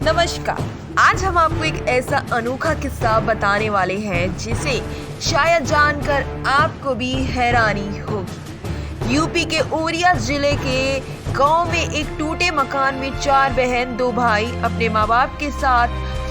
नमस्कार। आज हम आपको एक ऐसा अनोखा किस्सा बताने वाले हैं जिसे शायद जानकर आपको भी हैरानी होगी। यूपी के ओरिया जिले के गांव में एक टूटे मकान में 4 बहन 2 भाई अपने माँ बाप के साथ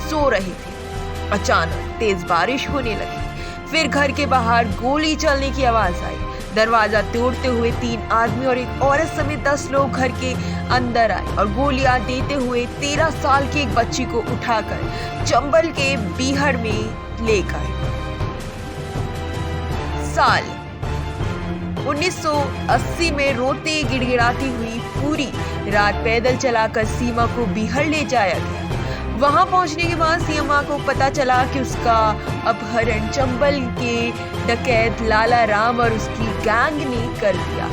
सो रहे थे। अचानक तेज बारिश होने लगी। फिर घर के बाहर गोली चलने की आवाज आई। दरवाजा तोड़ते हुए 3 आदमी और एक औरत समेत 10 लोग घर के अंदर आए और गोलियां देते हुए 13 साल की एक बच्ची को उठाकर चंबल के बीहड़ में ले गए। साल 1980 में रोते गिड़गिड़ाती हुई पूरी रात पैदल चलाकर सीमा को बीहड़ ले जाया गया। वहां पहुंचने के बाद सीमा को पता चला कि उसका अपहरण चंबल के डकैत लाला राम और उसकी गैंग ने कर दिया।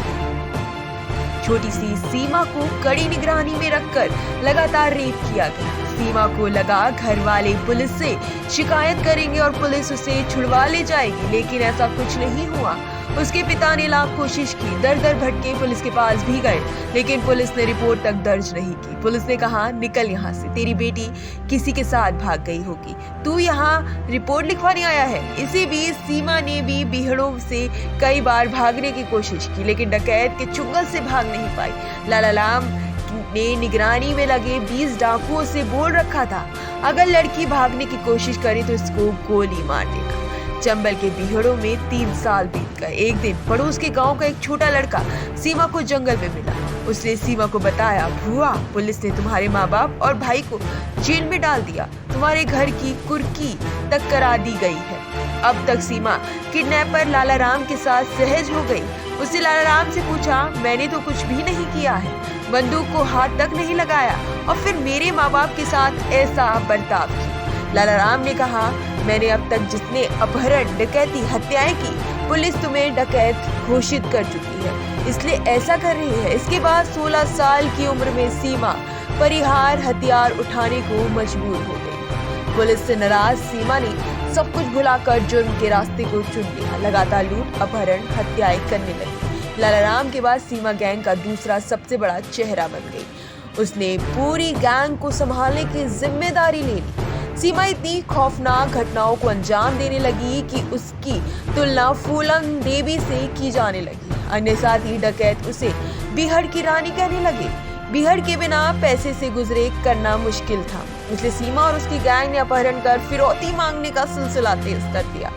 छोटी सी सीमा को कड़ी निगरानी में रखकर लगातार रेप किया गया। सीमा को लगा घर वाले पुलिस से शिकायत करेंगे और पुलिस उसे छुड़वा ले जाएगी, लेकिन ऐसा कुछ नहीं हुआ। उसके पिता ने लाख कोशिश की, दर दर भटके पुलिस के पास भी गए, लेकिन पुलिस ने रिपोर्ट तक दर्ज नहीं की। पुलिस ने कहा, निकल यहाँ से, तेरी बेटी किसी के साथ भाग गई होगी, तू यहाँ रिपोर्ट लिखवाने आया है। इसी बीच सीमा ने भी बीहड़ों से कई बार भागने की कोशिश की, लेकिन डकैत के चुंगल से भाग नहीं पाई। लाला राम ने निगरानी में लगे 20 डाकुओं से बोल रखा था, अगर लड़की भागने की कोशिश करे तो इसको गोली मार देना। चंबल के बीहड़ों में 3 साल बीत गए। एक दिन पड़ोस के गांव का एक छोटा लड़का सीमा को जंगल में मिला। उसने सीमा को बताया, भुआ, पुलिस ने तुम्हारे माँ बाप और भाई को जेल में डाल दिया, तुम्हारे घर की कुर्की तक करा दी गई है। अब तक सीमा किडनैपर लाला राम के साथ सहज हो गई। उसने लाला राम से पूछा, मैंने तो कुछ भी नहीं किया है, बंदूक को हाथ तक नहीं लगाया और फिर मेरे माँ बाप के साथ ऐसा बर्ताव किया। लाला राम ने कहा, मैंने अब तक जितने अपहरण, डकैती, हत्याएं की, पुलिस तुम्हें डकैत घोषित कर चुकी है, इसलिए ऐसा कर रही है। इसके बाद 16 साल की उम्र में सीमा परिहार हथियार उठाने को मजबूर हो गई। पुलिस से नाराज सीमा ने सब कुछ भुलाकर जुर्म के रास्ते को चुन लिया। लगातार लूट, अपहरण, हत्याएं करने लगी। लाला राम के बाद सीमा गैंग का दूसरा सबसे बड़ा चेहरा बन गई। उसने पूरी गैंग को संभालने की जिम्मेदारी ले ली। सीमा इतनी खौफनाक घटनाओं को अंजाम देने लगी कि उसकी तुलना फूलन देवी से की जाने लगी। अन्य साथी डकैत उसे बीहड़ की रानी कहने लगे। बीहड़ के बिना पैसे से गुजरे करना मुश्किल था, इसलिए सीमा और उसकी गैंग ने अपहरण कर फिरौती मांगने का सिलसिला तेज कर दिया।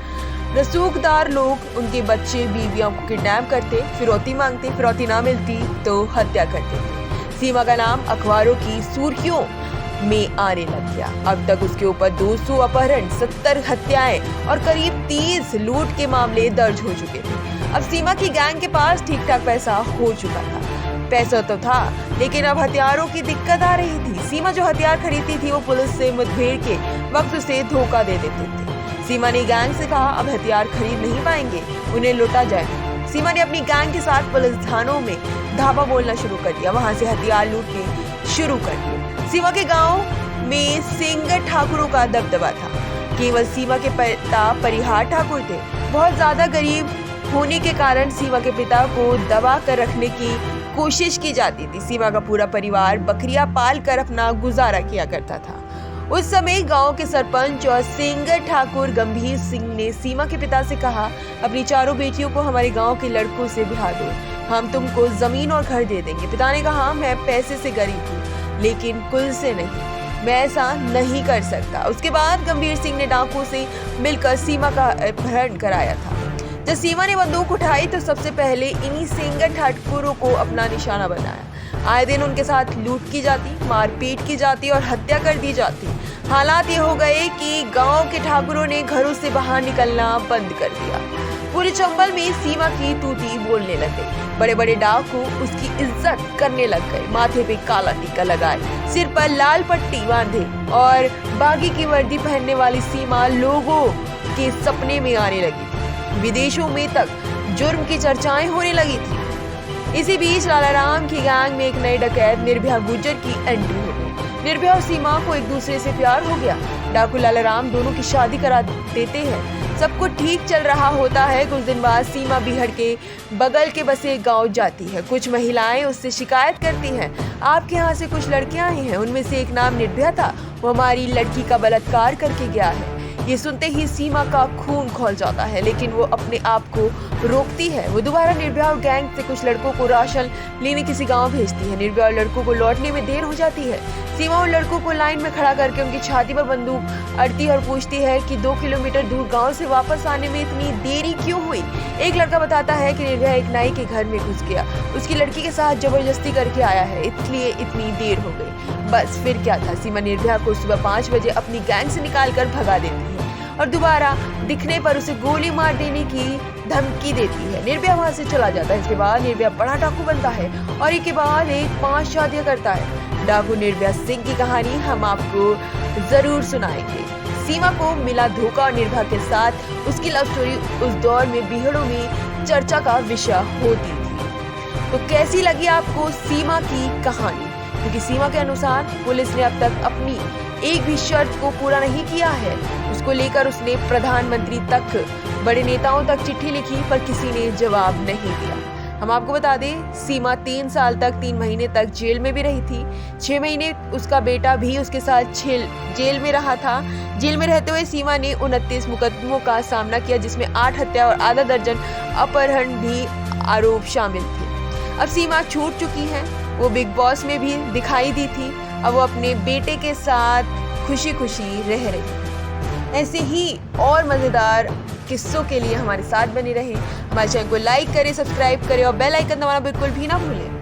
रसूखदार लोग उनके बच्चे बीवियों को किडनैप करते, फिरौती मांगते, फिरौती ना मिलती तो हत्या करते थे। सीमा का नाम अखबारों की सुर्खियों में आने लग गया। अब तक उसके ऊपर 200 अपहरण, 70 हत्याएं और करीब 30 लूट के मामले दर्ज हो चुके थे। अब सीमा की गैंग के पास ठीक ठाक पैसा हो चुका था। पैसा तो था, लेकिन अब हथियारों की दिक्कत आ रही थी। सीमा जो हथियार खरीदती थी वो पुलिस से मुठभेड़ के वक्त उसे धोखा दे देते थे। सीमा ने गैंग से कहा, अब हथियार खरीद नहीं पाएंगे, उन्हें लुटा जाए। सीमा ने अपनी गैंग के साथ पुलिस थानों में धावा बोलना शुरू कर दिया, वहां से हथियार लूटने शुरू कर दिए। सीमा के गांव में सिंगर ठाकुरों का दबदबा था। केवल सीमा के पिता परिहार ठाकुर थे। बहुत ज्यादा गरीब होने के कारण सीमा के पिता को दबा कर रखने की कोशिश की जाती थी। सीमा का पूरा परिवार बकरियां पाल कर अपना गुजारा किया करता था। उस समय गांव के सरपंच और सिंगर ठाकुर गंभीर सिंह ने सीमा के पिता से कहा, अपनी 4 बेटियों को हमारे गांव के लड़कों से ब्याह दो, हम तुमको जमीन और घर दे देंगे। पिता ने कहा, मैं पैसे से गरीब हूँ, लेकिन कुल से नहीं, मैं ऐसा नहीं कर सकता। उसके बाद गंभीर सिंह ने डाकुओं से मिलकर सीमा का अपहरण कराया था। जब सीमा ने बंदूक उठाई तो सबसे पहले इन्हीं सिंगर ठाकुरों को अपना निशाना बनाया। आए दिन उनके साथ लूट की जाती, मारपीट की जाती और हत्या कर दी जाती। हालात ये हो गए कि गांव के ठाकुरों ने घरों से बाहर निकलना बंद कर दिया। पूरे चंबल में सीमा की तूती बोलने लगे। बड़े बड़े डाकू उसकी इज्जत करने लग गए। माथे पे काला टीका लगाए, सिर पर लाल पट्टी बांधे और बागी की वर्दी पहनने वाली सीमा लोगों के सपने में आने लगी थी। विदेशों में तक जुर्म की चर्चाएं होने लगी थी। इसी बीच लाला राम की गैंग में एक नए डकैत निर्भया गुर्जर की एंट्री हो गई। निर्भया और सीमा को एक दूसरे से प्यार हो गया। डाकू लाला राम दोनों की शादी करा देते हैं। सब कुछ ठीक चल रहा होता है। कुछ दिन बाद सीमा बिहड़ के बगल के बसे गांव जाती है। कुछ महिलाएं उससे शिकायत करती हैं, आपके यहाँ से कुछ लड़कियां आई हैं, उनमें से एक नाम निर्भया था, वो हमारी लड़की का बलात्कार करके गया है। ये सुनते ही सीमा का खून खौल जाता है, लेकिन वो अपने आप को रोकती है। वो दोबारा निर्भया और गैंग से कुछ लड़कों को राशन लेने किसी गांव भेजती है। निर्भया और लड़कों को लौटने में देर हो जाती है। सीमा उन लड़कों को लाइन में खड़ा करके उनकी छाती पर बंदूक अड़ती है और पूछती है कि 2 किलोमीटर दूर गांव से वापस आने में इतनी देरी क्यों हुई। एक लड़का बताता है कि निर्भया एक नाई के घर में घुस गया, उसकी लड़की के साथ जबरदस्ती करके आया है, इसलिए इतनी देर हो गई। बस फिर क्या था, सीमा निर्भया को सुबह 5 बजे अपनी गैंग से निकाल कर भगा देती है और दोबारा दिखने पर उसे गोली मार देने की धमकी देती है। निर्भया वहां से चला जाता है। इसके बाद निर्भया बड़ा डाकू बनता है और एक के बाद एक 5 शादियां करता है। डाकू निर्भया सिंह की कहानी हम आपको जरूर सुनाएंगे। सीमा को मिला धोखा और निर्भया के साथ उसकी लव स्टोरी उस दौर में बीहड़ों में चर्चा का विषय होती थी। तो कैसी लगी आपको सीमा की कहानी? क्योंकि सीमा के अनुसार पुलिस ने अब तक अपनी एक भी शर्त को पूरा नहीं किया है। उसको लेकर उसने प्रधानमंत्री तक, बड़े नेताओं तक चिट्ठी लिखी, पर किसी ने जवाब नहीं दिया। हम आपको बता दें, सीमा 3 साल तक 3 महीने तक जेल में भी रही थी। 6 महीने उसका बेटा भी उसके साथ जेल में रहा था। जेल में रहते हुए सीमा ने 29 मुकदमों का सामना किया, जिसमें 8 हत्या और आधा दर्जन अपहरण भी आरोप शामिल थे। अब सीमा छूट चुकी है। वो बिग बॉस में भी दिखाई दी थी। अब वो अपने बेटे के साथ खुशी खुशी रह रही है। ऐसे ही और मजेदार किस्सों के लिए हमारे साथ बने रहें। हमारे चैनल को लाइक करें, सब्सक्राइब करें और बेल आइकन दबाना बिल्कुल भी ना भूलें।